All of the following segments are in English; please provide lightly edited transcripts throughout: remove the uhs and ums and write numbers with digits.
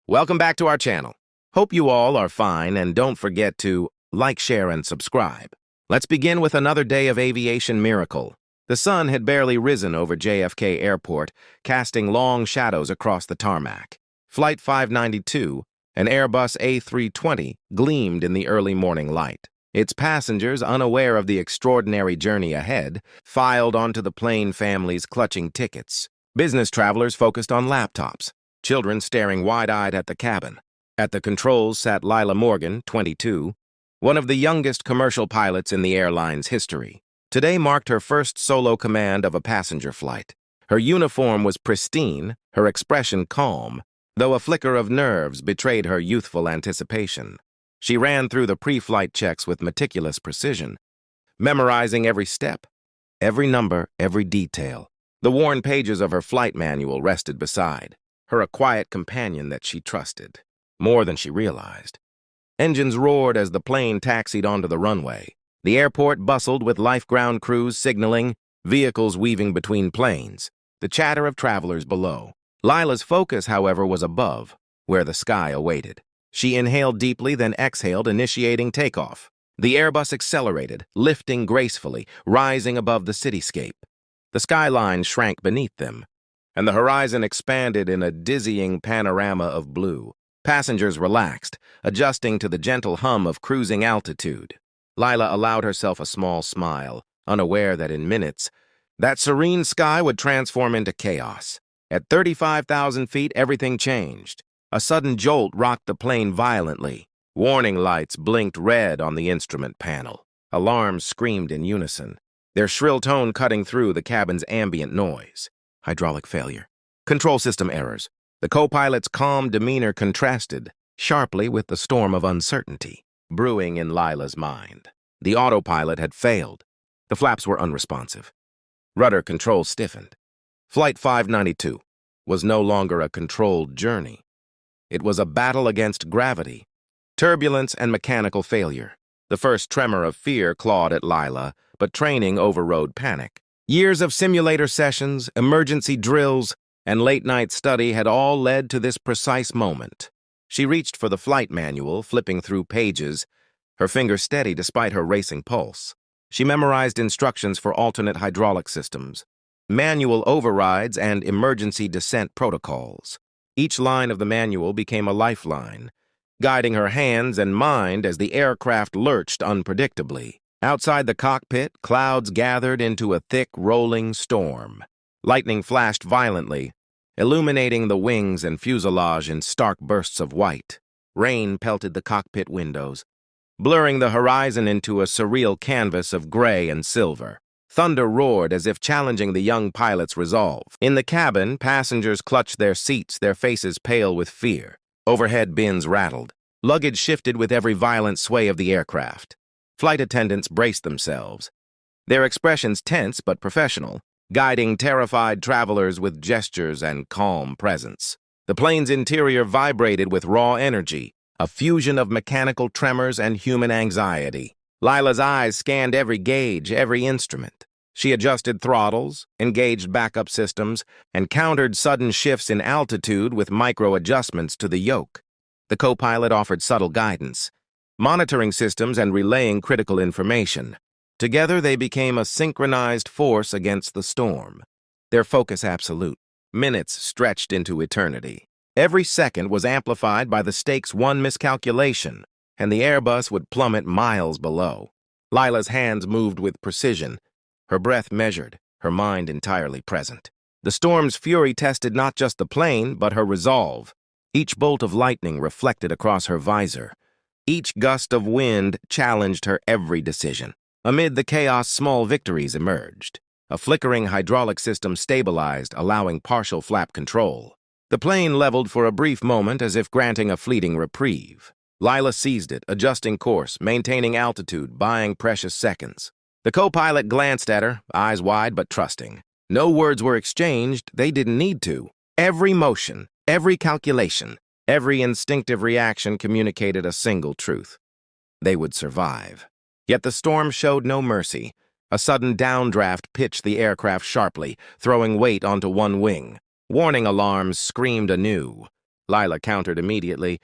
Welcome back to our channel. Hope you all are fine, and don't forget to like, share, and subscribe. Let's begin with another day of aviation miracle. The sun had barely risen over JFK Airport, casting long shadows across the tarmac. Flight 592, an Airbus A320, gleamed in the early morning light. Its passengers, unaware of the extraordinary journey ahead, filed onto the plane, families clutching tickets. Business travelers focused on laptops, children staring wide-eyed at the cabin. At the controls sat Lila Morgan, 22, one of the youngest commercial pilots in the airline's history. Today marked her first solo command of a passenger flight. Her uniform was pristine, her expression calm, though a flicker of nerves betrayed her youthful anticipation. She ran through the pre-flight checks with meticulous precision, memorizing every step, every number, every detail. The worn pages of her flight manual rested beside her, a quiet companion that she trusted, more than she realized. Engines roared as the plane taxied onto the runway. The airport bustled with life-ground crews signaling, vehicles weaving between planes, the chatter of travelers below. Lila's focus, however, was above, where the sky awaited. She inhaled deeply, then exhaled, initiating takeoff. The Airbus accelerated, lifting gracefully, rising above the cityscape. The skyline shrank beneath them, and the horizon expanded in a dizzying panorama of blue. Passengers relaxed, adjusting to the gentle hum of cruising altitude. Lila allowed herself a small smile, unaware that in minutes, that serene sky would transform into chaos. At 35,000 feet, everything changed. A sudden jolt rocked the plane violently. Warning lights blinked red on the instrument panel. Alarms screamed in unison, their shrill tone cutting through the cabin's ambient noise. Hydraulic failure. Control system errors. The co-pilot's calm demeanor contrasted sharply with the storm of uncertainty brewing in Lila's mind. The autopilot had failed. The flaps were unresponsive. Rudder controls stiffened. Flight 592 was no longer a controlled journey. It was a battle against gravity, turbulence, and mechanical failure. The first tremor of fear clawed at Lila, but training overrode panic. Years of simulator sessions, emergency drills, and late-night study had all led to this precise moment. She reached for the flight manual, flipping through pages, her finger steady despite her racing pulse. She memorized instructions for alternate hydraulic systems, manual overrides, and emergency descent protocols. Each line of the manual became a lifeline, guiding her hands and mind as the aircraft lurched unpredictably. Outside the cockpit, clouds gathered into a thick, rolling storm. Lightning flashed violently, illuminating the wings and fuselage in stark bursts of white. Rain pelted the cockpit windows, blurring the horizon into a surreal canvas of gray and silver. Thunder roared as if challenging the young pilot's resolve. In the cabin, passengers clutched their seats, their faces pale with fear. Overhead bins rattled. Luggage shifted with every violent sway of the aircraft. Flight attendants braced themselves, their expressions tense but professional, guiding terrified travelers with gestures and calm presence. The plane's interior vibrated with raw energy, a fusion of mechanical tremors and human anxiety. Lila's eyes scanned every gauge, every instrument. She adjusted throttles, engaged backup systems, and countered sudden shifts in altitude with micro-adjustments to the yoke. The co-pilot offered subtle guidance, monitoring systems and relaying critical information. Together, they became a synchronized force against the storm, their focus absolute. Minutes stretched into eternity. Every second was amplified by the stake's one miscalculation, and the Airbus would plummet miles below. Lila's hands moved with precision, her breath measured, her mind entirely present. The storm's fury tested not just the plane, but her resolve. Each bolt of lightning reflected across her visor. Each gust of wind challenged her every decision. Amid the chaos, small victories emerged. A flickering hydraulic system stabilized, allowing partial flap control. The plane leveled for a brief moment as if granting a fleeting reprieve. Lila seized it, adjusting course, maintaining altitude, buying precious seconds. The co-pilot glanced at her, eyes wide but trusting. No words were exchanged, they didn't need to. Every motion, every calculation, every instinctive reaction communicated a single truth. They would survive. Yet the storm showed no mercy. A sudden downdraft pitched the aircraft sharply, throwing weight onto one wing. Warning alarms screamed anew. Lila countered immediately,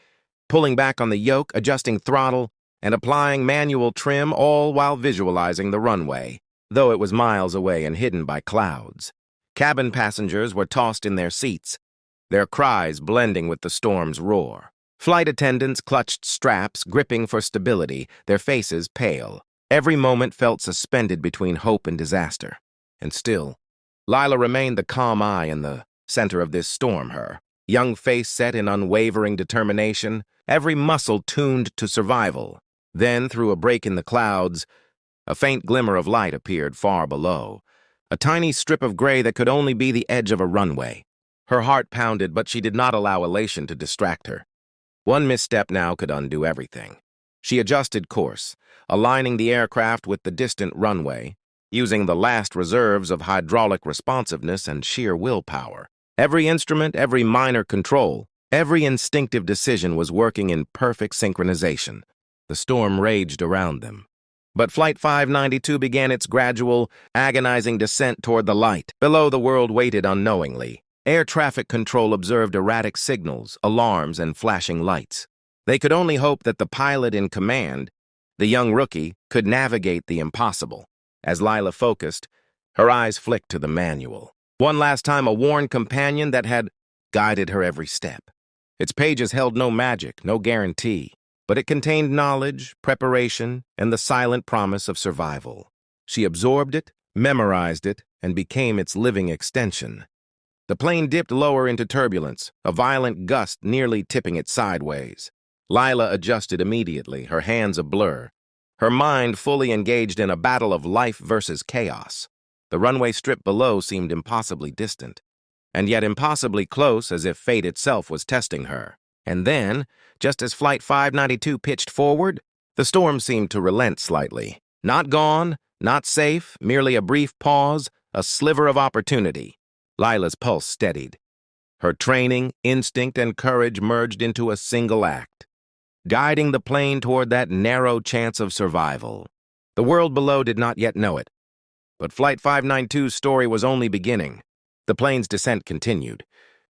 pulling back on the yoke, adjusting throttle, and applying manual trim, all while visualizing the runway, though it was miles away and hidden by clouds. Cabin passengers were tossed in their seats, their cries blending with the storm's roar. Flight attendants clutched straps, gripping for stability, their faces pale. Every moment felt suspended between hope and disaster. And still, Lila remained the calm eye in the center of this storm, her young face set in unwavering determination, every muscle tuned to survival. Then, through a break in the clouds, a faint glimmer of light appeared far below, a tiny strip of gray that could only be the edge of a runway. Her heart pounded, but she did not allow elation to distract her. One misstep now could undo everything. She adjusted course, aligning the aircraft with the distant runway, using the last reserves of hydraulic responsiveness and sheer willpower. Every instrument, every minor control, every instinctive decision was working in perfect synchronization. The storm raged around them. But Flight 592 began its gradual, agonizing descent toward the light. Below, the world waited unknowingly. Air traffic control observed erratic signals, alarms, and flashing lights. They could only hope that the pilot in command, the young rookie, could navigate the impossible. As Lila focused, her eyes flicked to the manual. One last time, a worn companion that had guided her every step. Its pages held no magic, no guarantee, but it contained knowledge, preparation, and the silent promise of survival. She absorbed it, memorized it, and became its living extension. The plane dipped lower into turbulence, a violent gust nearly tipping it sideways. Lila adjusted immediately, her hands a blur, her mind fully engaged in a battle of life versus chaos. The runway strip below seemed impossibly distant, and yet impossibly close, as if fate itself was testing her. And then, just as Flight 592 pitched forward, the storm seemed to relent slightly. Not gone, not safe, merely a brief pause, a sliver of opportunity. Lila's pulse steadied. Her training, instinct, and courage merged into a single act, guiding the plane toward that narrow chance of survival. The world below did not yet know it, but Flight 592's story was only beginning. The plane's descent continued,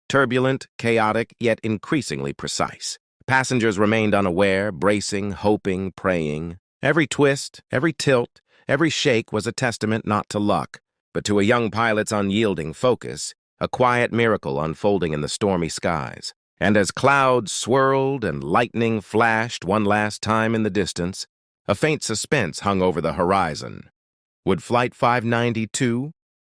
turbulent, chaotic, yet increasingly precise. Passengers remained unaware, bracing, hoping, praying. Every twist, every tilt, every shake was a testament not to luck, but to a young pilot's unyielding focus, a quiet miracle unfolding in the stormy skies. And as clouds swirled and lightning flashed one last time in the distance, a faint suspense hung over the horizon. Would Flight 592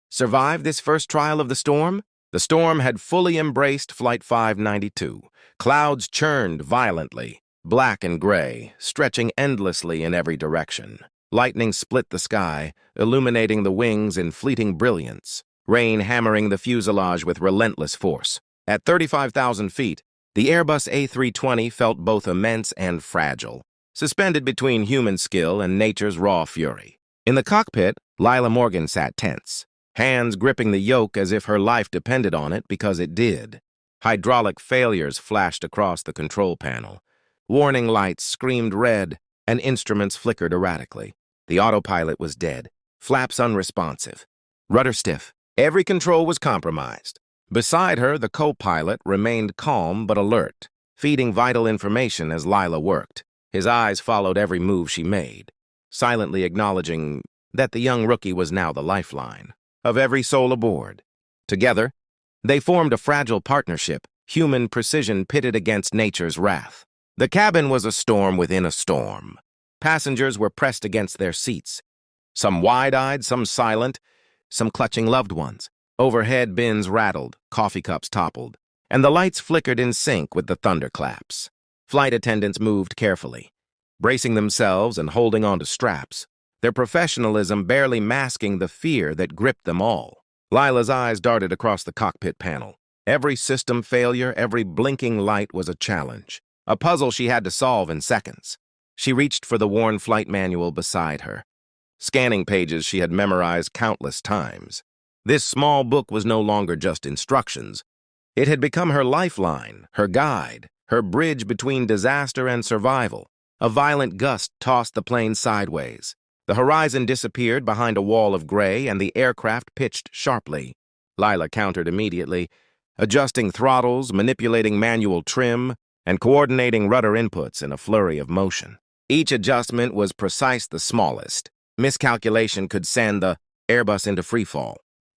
survive this first trial of the storm? The storm had fully embraced Flight 592. Clouds churned violently, black and gray, stretching endlessly in every direction. Lightning split the sky, illuminating the wings in fleeting brilliance, rain hammering the fuselage with relentless force. At 35,000 feet, the Airbus A320 felt both immense and fragile, suspended between human skill and nature's raw fury. In the cockpit, Lila Morgan sat tense, hands gripping the yoke as if her life depended on it, because it did. Hydraulic failures flashed across the control panel. Warning lights screamed red, and instruments flickered erratically. The autopilot was dead, flaps unresponsive, rudder stiff. Every control was compromised. Beside her, the co-pilot remained calm but alert, feeding vital information as Lila worked. His eyes followed every move she made, silently acknowledging that the young rookie was now the lifeline of every soul aboard. Together, they formed a fragile partnership, human precision pitted against nature's wrath. The cabin was a storm within a storm. Passengers were pressed against their seats, some wide-eyed, some silent, some clutching loved ones. Overhead bins rattled, coffee cups toppled, and the lights flickered in sync with the thunderclaps. Flight attendants moved carefully, bracing themselves and holding onto straps, their professionalism barely masking the fear that gripped them all. Lila's eyes darted across the cockpit panel. Every system failure, every blinking light was a challenge, a puzzle she had to solve in seconds. She reached for the worn flight manual beside her, scanning pages she had memorized countless times. This small book was no longer just instructions. It had become her lifeline, her guide, her bridge between disaster and survival. A violent gust tossed the plane sideways, The horizon disappeared behind a wall of gray, and the aircraft pitched sharply. Lila countered immediately, adjusting throttles, manipulating manual trim, and coordinating rudder inputs in a flurry of motion. Each adjustment was precise the smallest. Miscalculation could send the Airbus into freefall.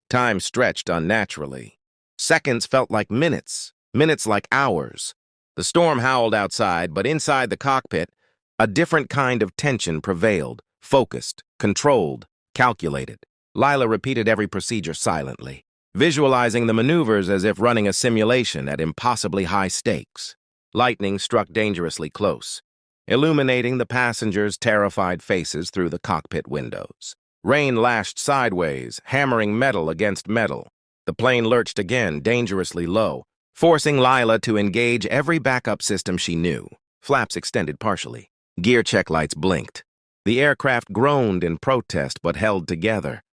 Time stretched unnaturally. Seconds felt like minutes, minutes like hours. The storm howled outside, but inside the cockpit, a different kind of tension prevailed, focused, controlled, calculated. Lila repeated every procedure silently, visualizing the maneuvers as if running a simulation at impossibly high stakes. Lightning struck dangerously close, illuminating the passengers' terrified faces through the cockpit windows. Rain lashed sideways, hammering metal against metal. The plane lurched again, dangerously low, forcing Lila to engage every backup system she knew. Flaps extended partially. Gear check lights blinked. The aircraft groaned in protest but held together.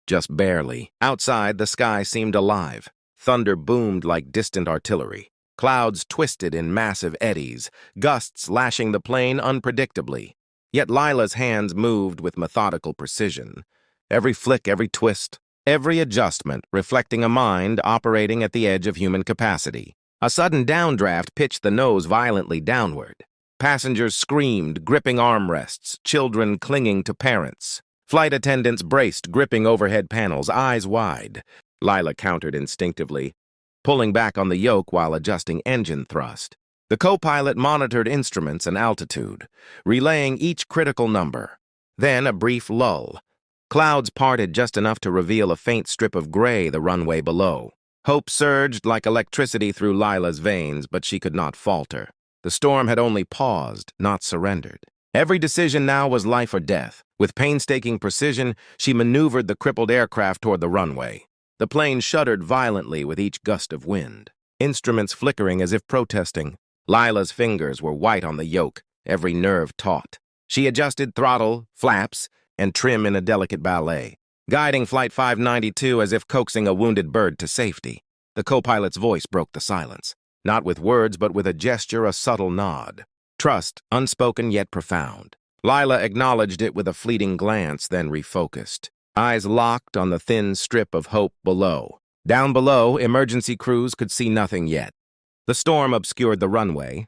Just barely. Outside, the sky seemed alive. Thunder boomed like distant artillery. Clouds twisted in massive eddies, gusts lashing the plane unpredictably. Yet Lila's hands moved with methodical precision. Every flick, every twist, every adjustment reflecting a mind operating at the edge of human capacity. A sudden downdraft pitched the nose violently downward. Passengers screamed, gripping armrests, children clinging to parents. Flight attendants braced, gripping overhead panels, eyes wide. Lila countered instinctively, pulling back on the yoke while adjusting engine thrust. The co-pilot monitored instruments and altitude, relaying each critical number. Then a brief lull. Clouds parted just enough to reveal a faint strip of gray the runway below. Hope surged like electricity through Lila's veins, but she could not falter. The storm had only paused, not surrendered. Every decision now was life or death. With painstaking precision, she maneuvered the crippled aircraft toward the runway. The plane shuddered violently with each gust of wind, instruments flickering as if protesting. Lila's fingers were white on the yoke, every nerve taut. She adjusted throttle, flaps, and trim in a delicate ballet, guiding Flight 592 as if coaxing a wounded bird to safety. The co-pilot's voice broke the silence. Not with words, but with a gesture, a subtle nod. Trust, unspoken yet profound. Lila acknowledged it with a fleeting glance, then refocused. Eyes locked on the thin strip of hope below. Down below, emergency crews could see nothing yet. The storm obscured the runway,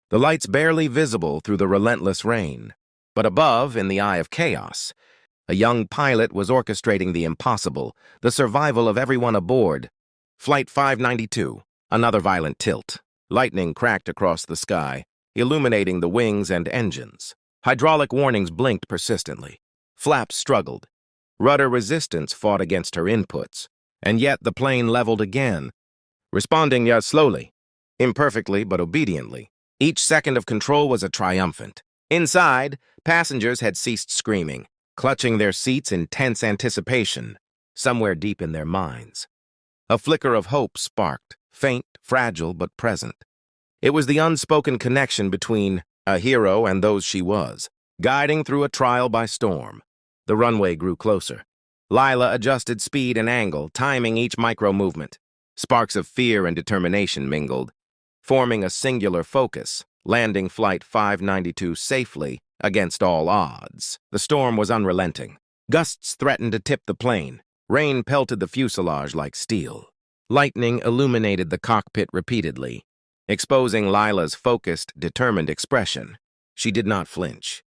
the lights barely visible through the relentless rain. But above, in the eye of chaos, a young pilot was orchestrating the impossible, the survival of everyone aboard. Flight 592. Another violent tilt. Lightning cracked across the sky, illuminating the wings and engines. Hydraulic warnings blinked persistently. Flaps struggled. Rudder resistance fought against her inputs. And yet the plane leveled again, responding yet slowly, imperfectly but obediently. Each second of control was a triumphant. Inside, passengers had ceased screaming, clutching their seats in tense anticipation, somewhere deep in their minds. A flicker of hope sparked, faint, fragile, but present. It was the unspoken connection between a hero and those she was, guiding through a trial by storm. The runway grew closer. Lila adjusted speed and angle, timing each micro-movement. Sparks of fear and determination mingled, forming a singular focus, landing Flight 592 safely against all odds. The storm was unrelenting. Gusts threatened to tip the plane. Rain pelted the fuselage like steel. Lightning illuminated the cockpit repeatedly, exposing Lila's focused, determined expression. She did not flinch.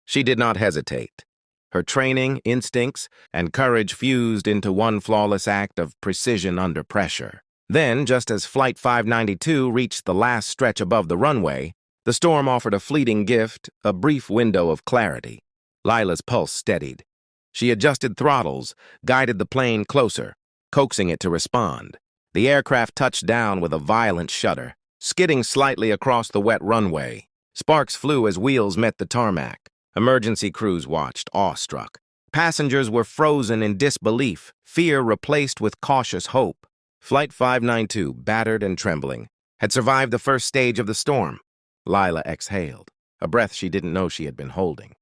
She did not hesitate. Her training, instincts, and courage fused into one flawless act of precision under pressure. Then, just as Flight 592 reached the last stretch above the runway, the storm offered a fleeting gift, a brief window of clarity. Lila's pulse steadied. She adjusted throttles, guided the plane closer, coaxing it to respond. The aircraft touched down with a violent shudder, skidding slightly across the wet runway. Sparks flew as wheels met the tarmac. Emergency crews watched, awestruck. Passengers were frozen in disbelief, fear replaced with cautious hope. Flight 592, battered and trembling, had survived the first stage of the storm. Lila exhaled, a breath she didn't know she had been holding.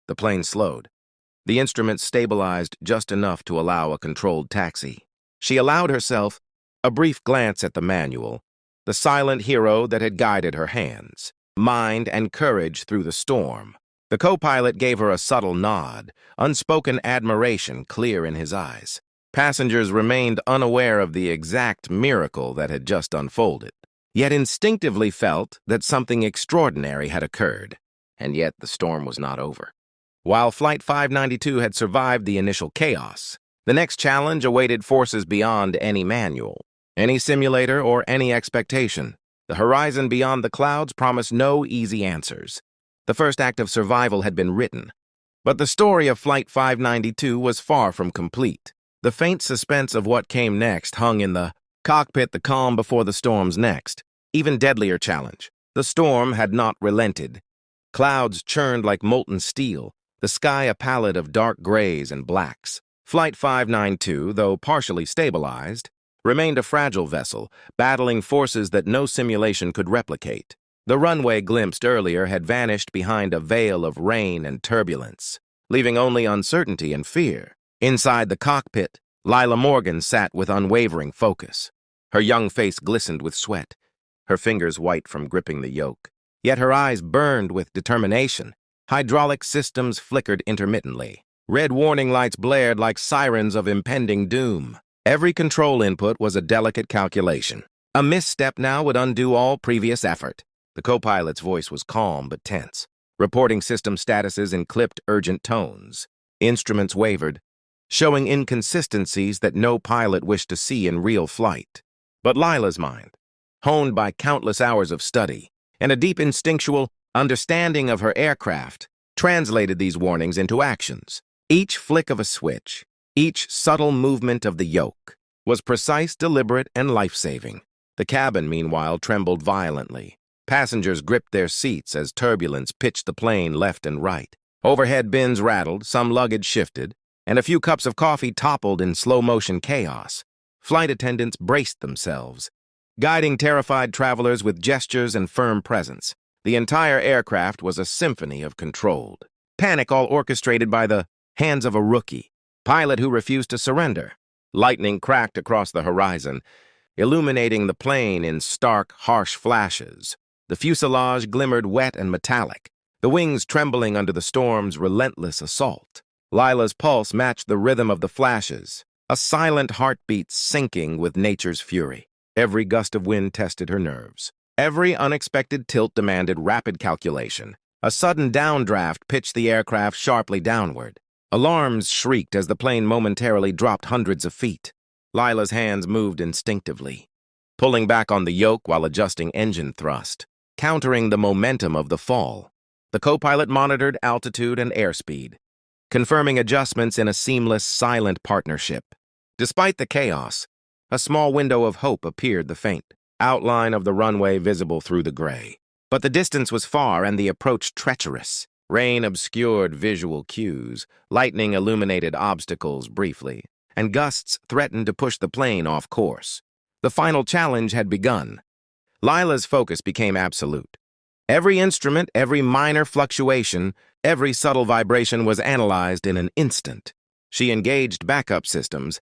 The plane slowed. The instruments stabilized just enough to allow a controlled taxi. She allowed herself a brief glance at the manual, the silent hero that had guided her hands, mind, and courage through the storm. The co-pilot gave her a subtle nod, unspoken admiration clear in his eyes. Passengers remained unaware of the exact miracle that had just unfolded, yet instinctively felt that something extraordinary had occurred. And yet the storm was not over. While Flight 592 had survived the initial chaos, the next challenge awaited forces beyond any manual, any simulator, or any expectation. The horizon beyond the clouds promised no easy answers. The first act of survival had been written, but the story of Flight 592 was far from complete. The faint suspense of what came next hung in the cockpit, the calm before the storm's next, even deadlier challenge. The storm had not relented. Clouds churned like molten steel, the sky a palette of dark grays and blacks. Flight 592, though partially stabilized, remained a fragile vessel, battling forces that no simulation could replicate. The runway glimpsed earlier had vanished behind a veil of rain and turbulence, leaving only uncertainty and fear. Inside the cockpit, Lila Morgan sat with unwavering focus. Her young face glistened with sweat, her fingers white from gripping the yoke. Yet her eyes burned with determination. Hydraulic systems flickered intermittently. Red warning lights blared like sirens of impending doom. Every control input was a delicate calculation. A misstep now would undo all previous effort. The co-pilot's voice was calm but tense, reporting system statuses in clipped, urgent tones. Instruments wavered, showing inconsistencies that no pilot wished to see in real flight. But Lila's mind, honed by countless hours of study and a deep instinctual understanding of her aircraft, translated these warnings into actions. Each flick of a switch, each subtle movement of the yoke, was precise, deliberate, and life-saving. The cabin, meanwhile, trembled violently. Passengers gripped their seats as turbulence pitched the plane left and right. Overhead bins rattled, some luggage shifted, and a few cups of coffee toppled in slow-motion chaos. Flight attendants braced themselves, guiding terrified travelers with gestures and firm presence. The entire aircraft was a symphony of controlled panic, all orchestrated by the hands of a rookie pilot who refused to surrender. Lightning cracked across the horizon, illuminating the plane in stark, harsh flashes. The fuselage glimmered wet and metallic, the wings trembling under the storm's relentless assault. Lila's pulse matched the rhythm of the flashes, a silent heartbeat syncing with nature's fury. Every gust of wind tested her nerves. Every unexpected tilt demanded rapid calculation. A sudden downdraft pitched the aircraft sharply downward. Alarms shrieked as the plane momentarily dropped hundreds of feet. Lila's hands moved instinctively, pulling back on the yoke while adjusting engine thrust, countering the momentum of the fall. The co-pilot monitored altitude and airspeed, confirming adjustments in a seamless, silent partnership. Despite the chaos, a small window of hope appeared, the faint outline of the runway visible through the gray. But the distance was far and the approach treacherous. Rain obscured visual cues, lightning illuminated obstacles briefly, and gusts threatened to push the plane off course. The final challenge had begun. Lila's focus became absolute. Every instrument, every minor fluctuation, every subtle vibration was analyzed in an instant. She engaged backup systems,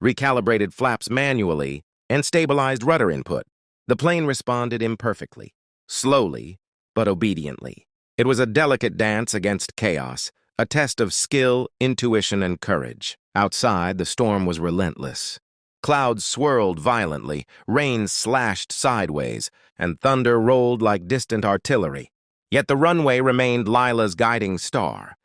recalibrated flaps manually, and stabilized rudder input. The plane responded imperfectly, slowly, but obediently. It was a delicate dance against chaos, a test of skill, intuition, and courage. Outside, the storm was relentless. Clouds swirled violently, rain slashed sideways, and thunder rolled like distant artillery. Yet the runway remained Lila's guiding star,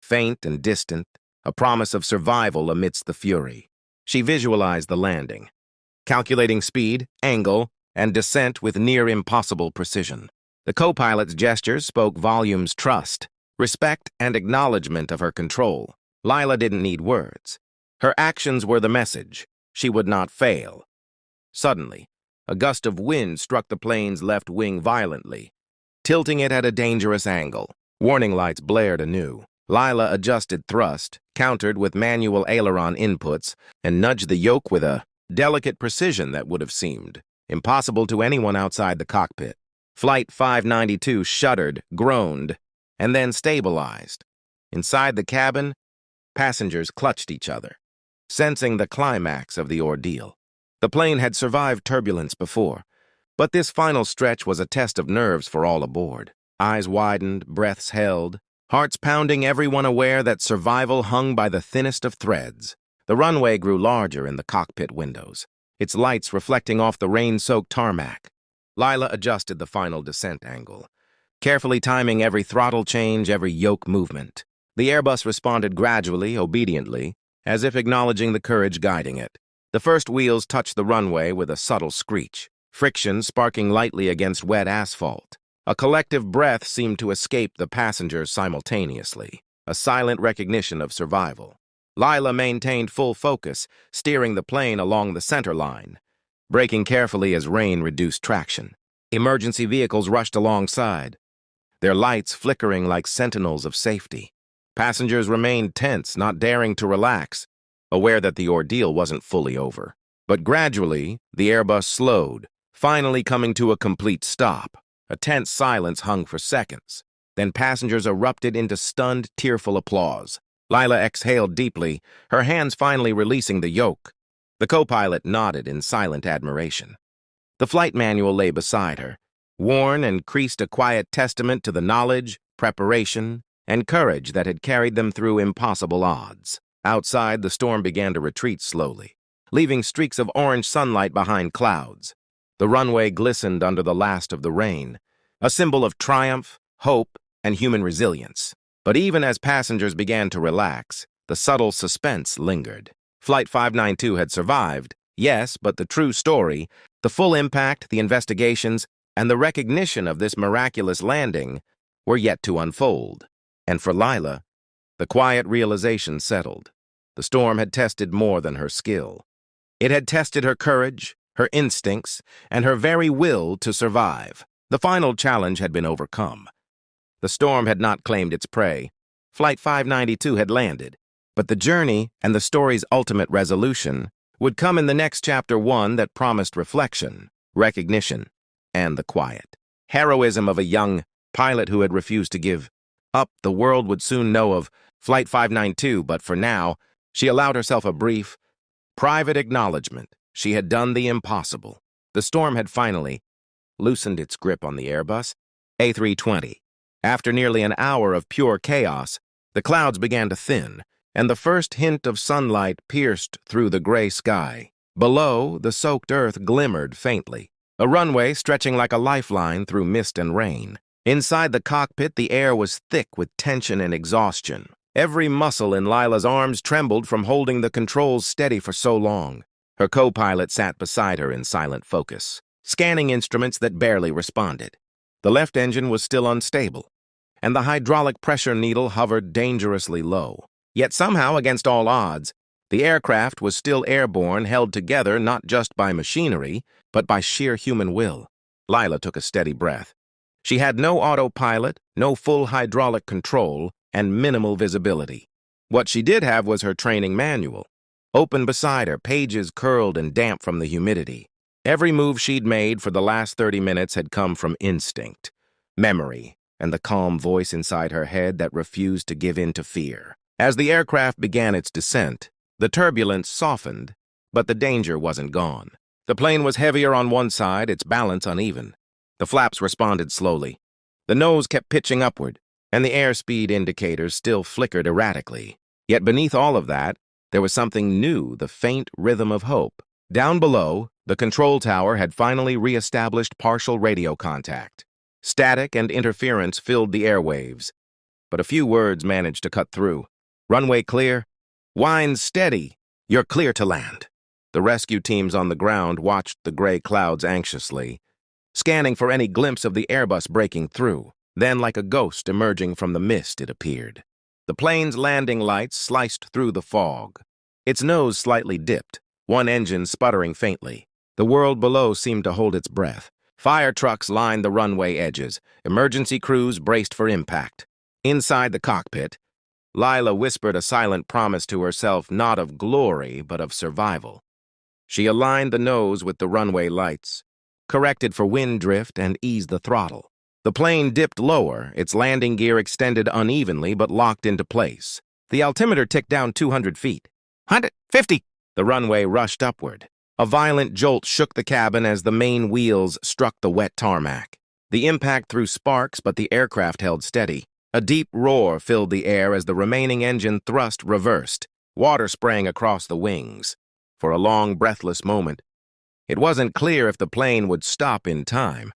faint and distant, a promise of survival amidst the fury. She visualized the landing, calculating speed, angle, and descent with near-impossible precision. The co-pilot's gestures spoke volumes: trust, respect, and acknowledgement of her control. Lila didn't need words. Her actions were the message. She would not fail. Suddenly, a gust of wind struck the plane's left wing violently, tilting it at a dangerous angle. Warning lights blared anew. Lila adjusted thrust, countered with manual aileron inputs, and nudged the yoke with a delicate precision that would have seemed impossible to anyone outside the cockpit. Flight 592 shuddered, groaned, and then stabilized. Inside the cabin, passengers clutched each other, sensing the climax of the ordeal. The plane had survived turbulence before, but this final stretch was a test of nerves for all aboard. Eyes widened, breaths held, hearts pounding, everyone aware that survival hung by the thinnest of threads. The runway grew larger in the cockpit windows, its lights reflecting off the rain-soaked tarmac. Lila adjusted the final descent angle, carefully timing every throttle change, every yoke movement. The Airbus responded gradually, obediently, as if acknowledging the courage guiding it. The first wheels touched the runway with a subtle screech, friction sparking lightly against wet asphalt. A collective breath seemed to escape the passengers simultaneously, a silent recognition of survival. Lila maintained full focus, steering the plane along the center line, braking carefully as rain reduced traction. Emergency vehicles rushed alongside, their lights flickering like sentinels of safety. Passengers remained tense, not daring to relax, aware that the ordeal wasn't fully over. But gradually, the Airbus slowed, finally coming to a complete stop. A tense silence hung for seconds. Then passengers erupted into stunned, tearful applause. Lila exhaled deeply, her hands finally releasing the yoke. The co-pilot nodded in silent admiration. The flight manual lay beside her, worn and creased, a quiet testament to the knowledge, preparation, and courage that had carried them through impossible odds. Outside, the storm began to retreat slowly, leaving streaks of orange sunlight behind clouds. The runway glistened under the last of the rain, a symbol of triumph, hope, and human resilience. But even as passengers began to relax, the subtle suspense lingered. Flight 592 had survived, yes, but the true story, the full impact, the investigations, and the recognition of this miraculous landing were yet to unfold. And for Lila, the quiet realization settled. The storm had tested more than her skill. It had tested her courage, her instincts, and her very will to survive. The final challenge had been overcome. The storm had not claimed its prey. Flight 592 had landed, but the journey and the story's ultimate resolution would come in the next chapter, one that promised reflection, recognition, and the quiet heroism of a young pilot who had refused to give up. The world would soon know of Flight 592, but for now, she allowed herself a brief, private acknowledgement. She had done the impossible. The storm had finally loosened its grip on the Airbus A320. After nearly an hour of pure chaos, the clouds began to thin, and the first hint of sunlight pierced through the gray sky. Below, the soaked earth glimmered faintly, a runway stretching like a lifeline through mist and rain. Inside the cockpit, the air was thick with tension and exhaustion. Every muscle in Lila's arms trembled from holding the controls steady for so long. Her co-pilot sat beside her in silent focus, scanning instruments that barely responded. The left engine was still unstable, and the hydraulic pressure needle hovered dangerously low. Yet somehow, against all odds, the aircraft was still airborne, held together not just by machinery, but by sheer human will. Lila took a steady breath. She had no autopilot, no full hydraulic control, and minimal visibility. What she did have was her training manual, open beside her, pages curled and damp from the humidity. Every move she'd made for the last 30 minutes had come from instinct, memory, and the calm voice inside her head that refused to give in to fear. As the aircraft began its descent, the turbulence softened, but the danger wasn't gone. The plane was heavier on one side, its balance uneven. The flaps responded slowly. The nose kept pitching upward, and the airspeed indicators still flickered erratically. Yet beneath all of that, there was something new, the faint rhythm of hope. Down below, the control tower had finally re-established partial radio contact. Static and interference filled the airwaves, but a few words managed to cut through. Runway clear. Wind steady. You're clear to land. The rescue teams on the ground watched the gray clouds anxiously, scanning for any glimpse of the Airbus breaking through. Then, like a ghost emerging from the mist, it appeared. The plane's landing lights sliced through the fog. Its nose slightly dipped, one engine sputtering faintly. The world below seemed to hold its breath. Fire trucks lined the runway edges. Emergency crews braced for impact. Inside the cockpit, Lila whispered a silent promise to herself, not of glory, but of survival. She aligned the nose with the runway lights, corrected for wind drift, and eased the throttle. The plane dipped lower, its landing gear extended unevenly but locked into place. The altimeter ticked down 200 feet. 150! The runway rushed upward. A violent jolt shook the cabin as the main wheels struck the wet tarmac. The impact threw sparks, but the aircraft held steady. A deep roar filled the air as the remaining engine thrust reversed, water spraying across the wings. For a long, breathless moment, it wasn't clear if the plane would stop in time.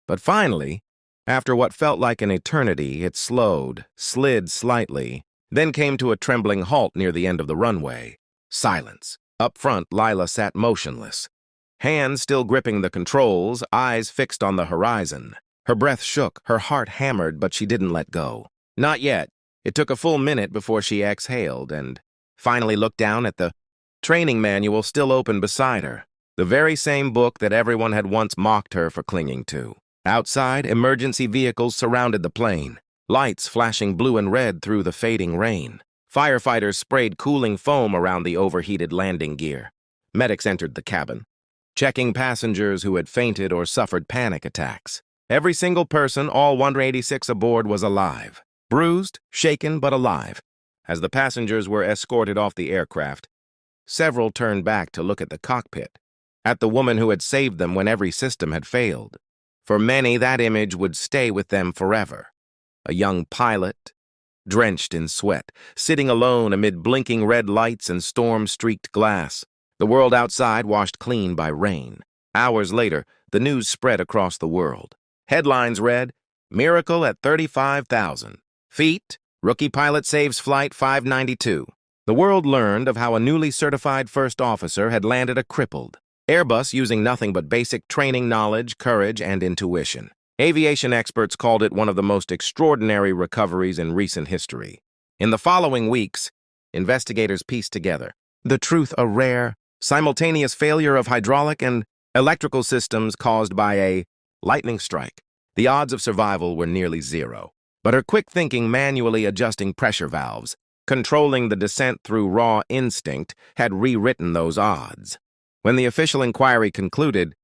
But finally, after what felt like an eternity, it slowed, slid slightly, then came to a trembling halt near the end of the runway. Silence. Up front, Lila sat motionless, hands still gripping the controls, eyes fixed on the horizon. Her breath shook, her heart hammered, but she didn't let go. Not yet. It took a full minute before she exhaled and finally looked down at the training manual still open beside her, the very same book that everyone had once mocked her for clinging to. Outside, emergency vehicles surrounded the plane, lights flashing blue and red through the fading rain. Firefighters sprayed cooling foam around the overheated landing gear. Medics entered the cabin, checking passengers who had fainted or suffered panic attacks. Every single person, all 186 aboard, was alive. Bruised, shaken, but alive. As the passengers were escorted off the aircraft, several turned back to look at the cockpit, at the woman who had saved them when every system had failed. For many, that image would stay with them forever. A young pilot, drenched in sweat, sitting alone amid blinking red lights and storm-streaked glass. The world outside washed clean by rain. Hours later, the news spread across the world. Headlines read, "Miracle at 35,000. Feat, rookie pilot saves flight 592. The world learned of how a newly certified first officer had landed a crippled Airbus using nothing but basic training knowledge, courage, and intuition. Aviation experts called it one of the most extraordinary recoveries in recent history. In the following weeks, investigators pieced together the truth: a rare, simultaneous failure of hydraulic and electrical systems caused by a lightning strike. The odds of survival were nearly zero. But her quick thinking, manually adjusting pressure valves, controlling the descent through raw instinct, had rewritten those odds. When the official inquiry concluded,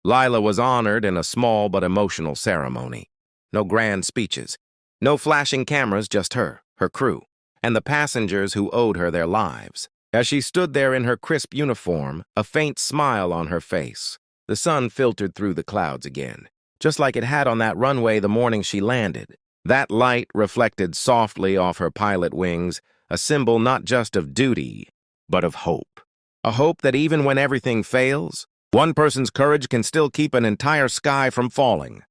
Lila was honored in a small but emotional ceremony. No grand speeches, no flashing cameras, just her crew, and the passengers who owed her their lives. As she stood there in her crisp uniform, a faint smile on her face, the sun filtered through the clouds again, just like it had on that runway the morning she landed. That light reflected softly off her pilot wings, a symbol not just of duty, but of hope. A hope that even when everything fails, one person's courage can still keep an entire sky from falling.